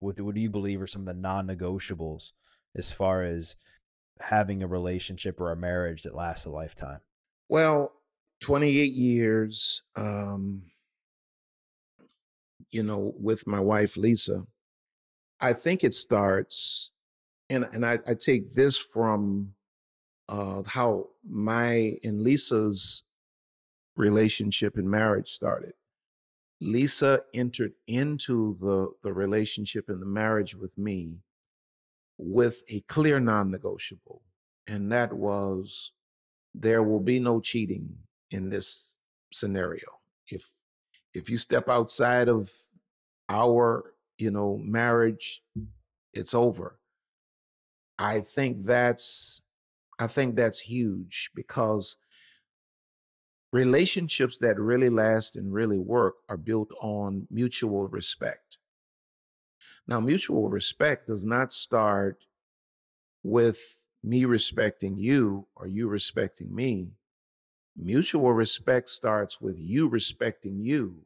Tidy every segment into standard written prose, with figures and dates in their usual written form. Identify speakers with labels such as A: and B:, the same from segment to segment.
A: what do you believe are some of the non-negotiables as far as having a relationship or a marriage that lasts a lifetime?
B: Well, 28 years, with my wife, Lisa, I think it starts, and I take this from how my and Lisa's relationship and marriage started. Lisa entered into the relationship and the marriage with me with a clear non-negotiable, and that was there will be no cheating in this scenario. If if you step outside of our, marriage, it's over. I think that's I think that's huge because relationships that really last and really work are built on mutual respect. Now, mutual respect does not start with me respecting you or you respecting me. Mutual respect starts with you respecting you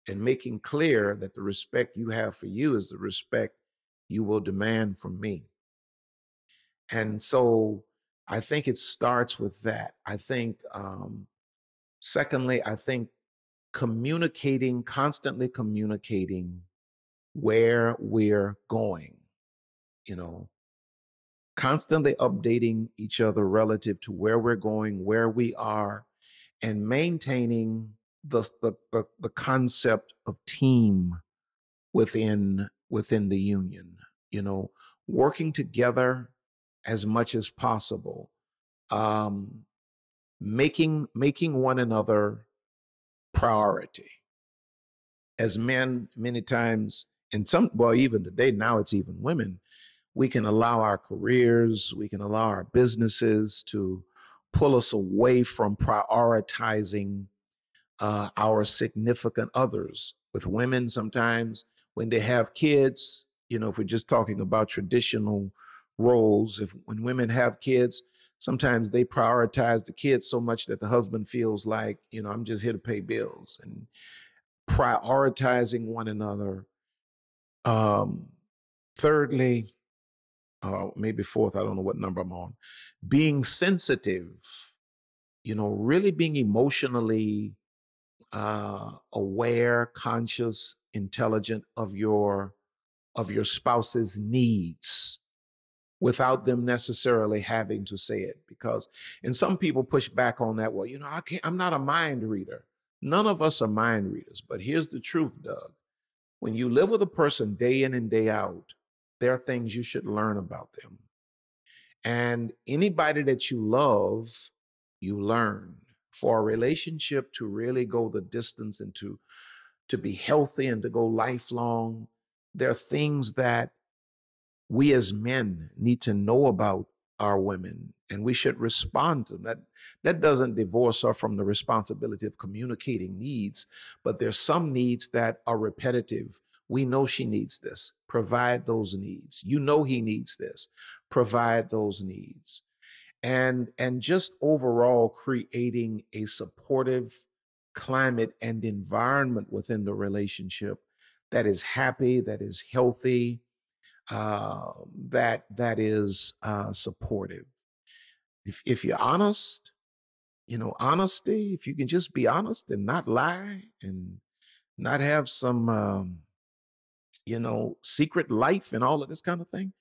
B: and making clear that the respect you have for you is the respect you will demand from me. And so I think it starts with that. I think, secondly, I think constantly communicating where we're going, you know, constantly updating each other relative to where we're going, where we are, and maintaining the concept of team within the union, you know, working together as much as possible, um, making one another priority. As men, many times, and even today, now it's even women, we can allow our careers, we can allow our businesses to pull us away from prioritizing our significant others. With women, sometimes when they have kids, if we're just talking about traditional roles, if when women have kids, sometimes they prioritize the kids so much that the husband feels like, I'm just here to pay bills, and prioritizing one another. Um, thirdly, maybe fourth, I don't know what number I'm on, being sensitive, really being emotionally aware, conscious, intelligent of your spouse's needs without them necessarily having to say it. Because, and some people push back on that. Well, I'm not a mind reader. None of us are mind readers. But here's the truth, Doug. When you live with a person day in and day out, there are things you should learn about them. And anybody that you love, you learn. For a relationship to really go the distance and to be healthy and to go lifelong, there are things that we as men need to know about our women, and we should respond to them. That doesn't divorce her from the responsibility of communicating needs, but there's some needs that are repetitive. We know she needs this. Provide those needs. You know he needs this. Provide those needs. And just overall creating a supportive climate and environment within the relationship that is happy, that is healthy, that is supportive. If you're honest, honesty. If you can just be honest and not lie and not have some, secret life and all of this kind of thing.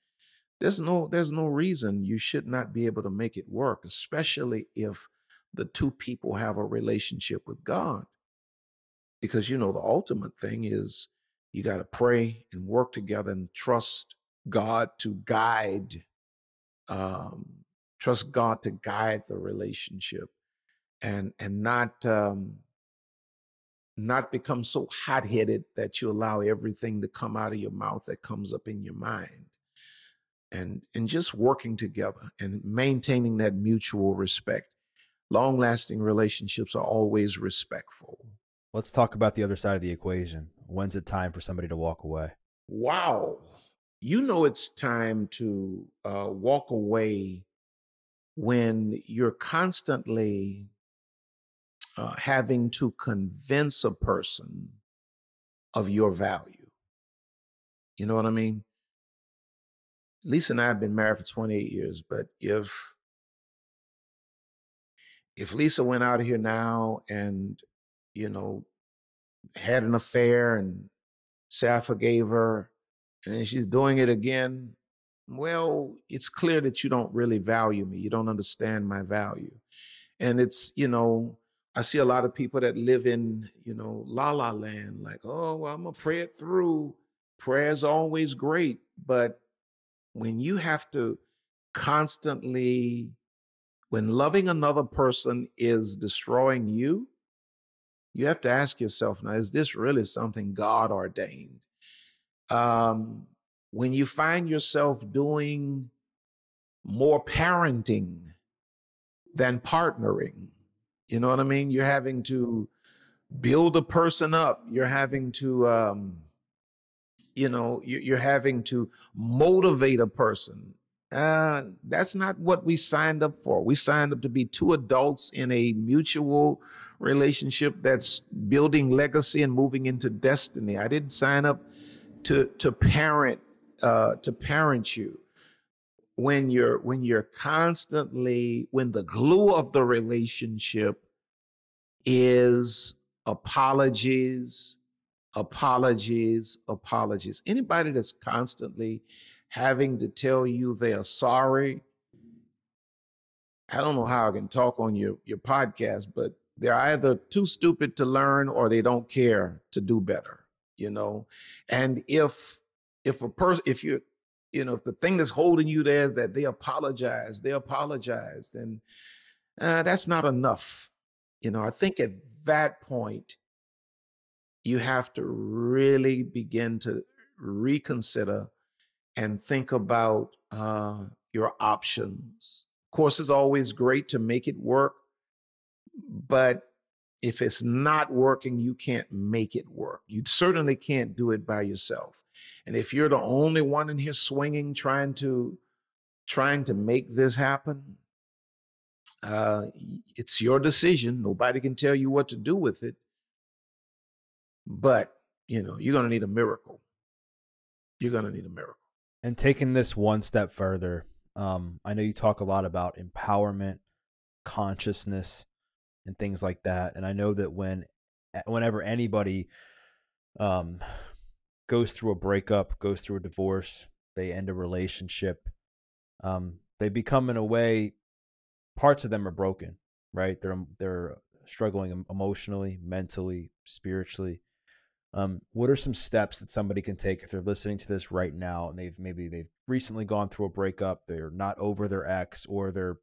B: There's no reason you should not be able to make it work, especially if the two people have a relationship with God. Because the ultimate thing is you got to pray and work together and God to guide um, trust God to guide the relationship, and not become so hot-headed that you allow everything to come out of your mouth that comes up in your mind. And just working together and maintaining that mutual respect. Long-lasting relationships are always respectful.
A: Let's talk about the other side of the equation. When's it time for somebody to walk away?
B: Wow. It's time to walk away when you're constantly having to convince a person of your value. You know what I mean? Lisa and I have been married for 28 years, but if Lisa went out of here now and, you know, had an affair and say I forgave her and then she's doing it again, well, it's clear that you don't really value me. You don't understand my value. And it's, I see a lot of people that live in, la la land, like, oh, well, I'm gonna pray it through. Prayer's always great. But when you have to constantly, when loving another person is destroying you, you have to ask yourself, now, is this really something God ordained? Um, when you find yourself doing more parenting than partnering, you know what I mean? You're having to build a person up. You're having to, you're having to motivate a person. That's not what we signed up for. We signed up to be two adults in a mutual relationship that's building legacy and moving into destiny. I didn't sign up to parent you. When you're constantly, when the glue of the relationship is apologies, apologies, apologies. Anybody that's constantly having to tell you they are sorry, I don't know how I can talk on your podcast, but they're either too stupid to learn or they don't care to do better, you know. And if a person, if you, if the thing that's holding you there is that they apologize, then that's not enough. I think at that point you have to really begin to reconsider and think about your options. Of course, it's always great to make it work, but if it's not working, you can't make it work. You certainly can't do it by yourself. And if you're the only one in here swinging, trying to make this happen, it's your decision. Nobody can tell you what to do with it. But you're going to need a miracle. You're going to need a miracle.
A: And taking this one step further, I know you talk a lot about empowerment, consciousness, and things like that. And I know that whenever anybody goes through a breakup, goes through a divorce, they end a relationship, they become, in a way, parts of them are broken, right? They're struggling emotionally, mentally, spiritually. What are some steps that somebody can take if they're listening to this right now and they've recently gone through a breakup, they're not over their ex, or they're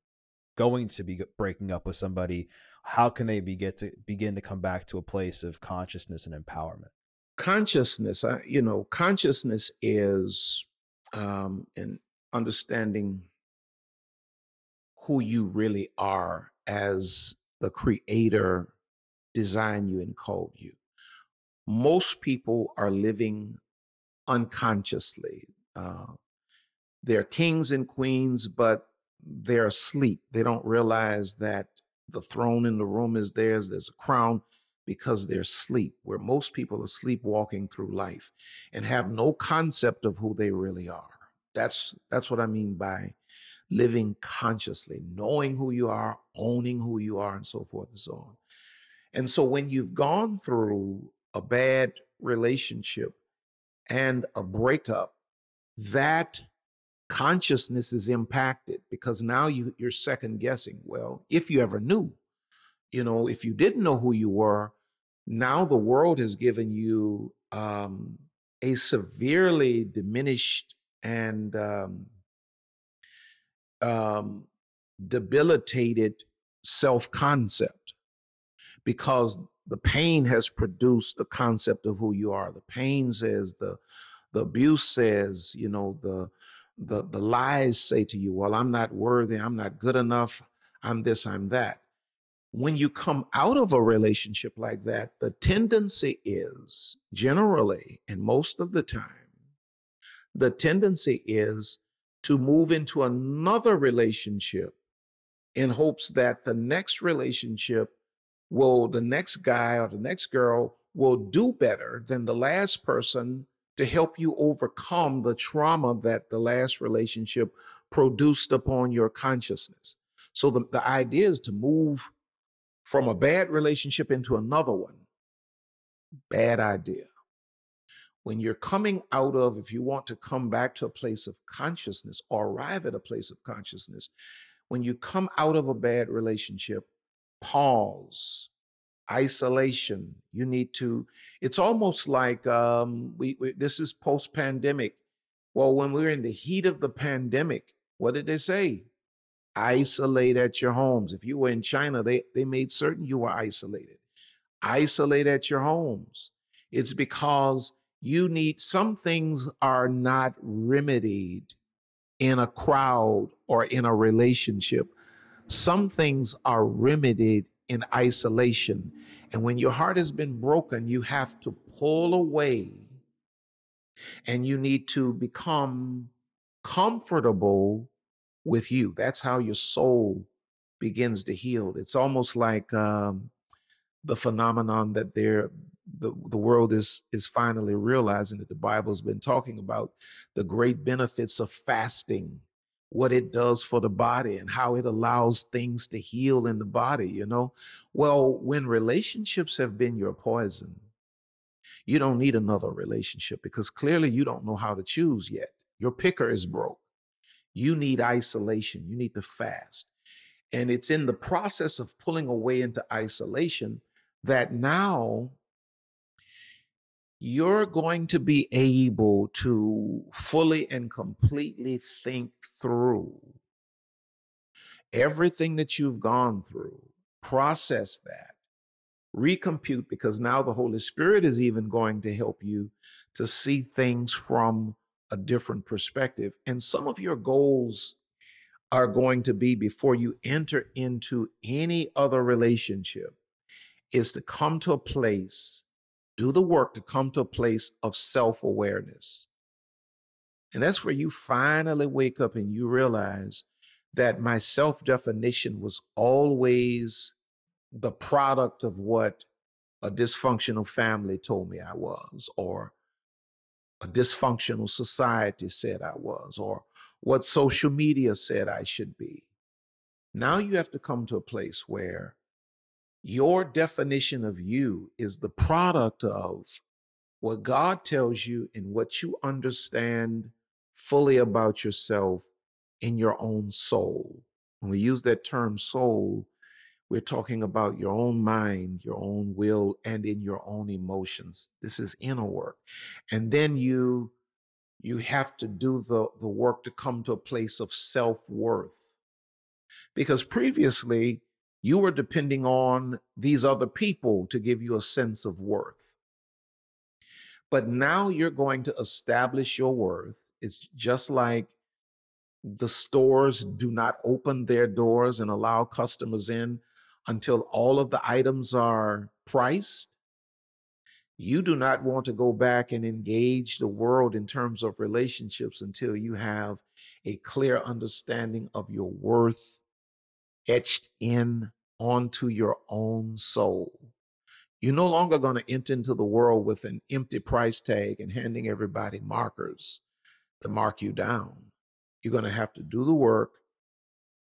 A: going to be breaking up with somebody? How can they begin to come back to a place of consciousness and empowerment?
B: Consciousness, consciousness is in understanding who you really are as the creator designed you and called you. Most people are living unconsciously. They're kings and queens, but they're asleep. They don't realize that the throne in the room is theirs. There's a crown, because they're asleep, where most people are sleepwalking through life and have no concept of who they really are. That's what I mean by living consciously, knowing who you are, owning who you are, and so forth and so on. And so when you've gone through a bad relationship and a breakup, that consciousness is impacted, because now you're second guessing. Well, if you ever knew, if you didn't know who you were, now the world has given you a severely diminished and debilitated self-concept, because the pain has produced the concept of who you are. The pain says, the abuse says, the lies say to you, well, I'm not worthy, I'm not good enough, I'm this, I'm that. When you come out of a relationship like that, the tendency is generally, and most of the time, the tendency is to move into another relationship in hopes that the next relationship the next guy or the next girl will do better than the last person to help you overcome the trauma that the last relationship produced upon your consciousness. So the idea is to move from a bad relationship into another one. Bad idea. When you're coming out of, if you want to come back to a place of consciousness or arrive at a place of consciousness, when you come out of a bad relationship, pause, isolation. You need to, it's almost like this is post pandemic. Well, when we were in the heat of the pandemic, what did they say? Isolate at your homes. If you were in China, they made certain you were isolated. Isolate at your homes. It's because you need, some things are not remedied in a crowd or in a relationship. Some things are remedied in isolation. And when your heart has been broken, you have to pull away and you need to become comfortable with you. That's how your soul begins to heal. It's almost like the phenomenon that the world is finally realizing, that the Bible's been talking about, the great benefits of fasting, what it does for the body and how it allows things to heal in the body, you know. Well, when relationships have been your poison, you don't need another relationship because clearly you don't know how to choose yet. Your picker is broke. You need isolation. You need to fast. And it's in the process of pulling away into isolation that now you're going to be able to fully and completely think through everything that you've gone through, process that, recompute, because now the Holy Spirit is even going to help you to see things from a different perspective. And some of your goals are going to be, before you enter into any other relationship, is to come to a place, do the work to come to a place of self-awareness. And that's where you finally wake up and you realize that my self-definition was always the product of what a dysfunctional family told me I was, or a dysfunctional society said I was, or what social media said I should be. Now you have to come to a place where your definition of you is the product of what God tells you and what you understand fully about yourself in your own soul. When we use that term soul, we're talking about your own mind, your own will, and in your own emotions. This is inner work. And then you have to do the work to come to a place of self-worth. Because previously, you were depending on these other people to give you a sense of worth. But now you're going to establish your worth. It's just like the stores do not open their doors and allow customers in until all of the items are priced. You do not want to go back and engage the world in terms of relationships until you have a clear understanding of your worth etched in onto your own soul. You're no longer going to enter into the world with an empty price tag and handing everybody markers to mark you down. You're going to have to do the work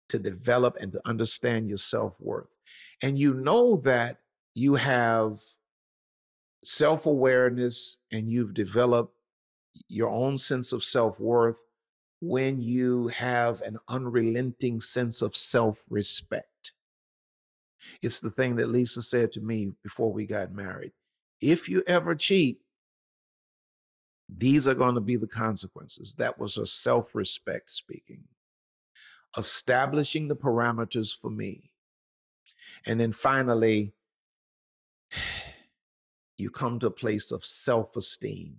B: to develop and to understand your self-worth. And you know that you have self-awareness and you've developed your own sense of self-worth when you have an unrelenting sense of self-respect. It's the thing that Lisa said to me before we got married. If you ever cheat, these are going to be the consequences. That was her self-respect speaking. Establishing the parameters for me. And then finally, you come to a place of self-esteem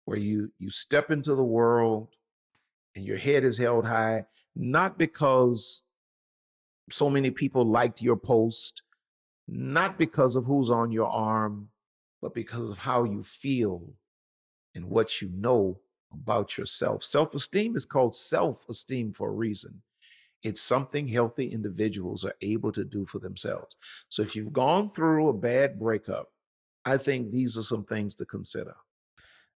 B: where you step into the world and your head is held high, not because so many people liked your post, not because of who's on your arm, but because of how you feel and what you know about yourself. Self-esteem is called self-esteem for a reason. It's something healthy individuals are able to do for themselves. So if you've gone through a bad breakup, I think these are some things to consider.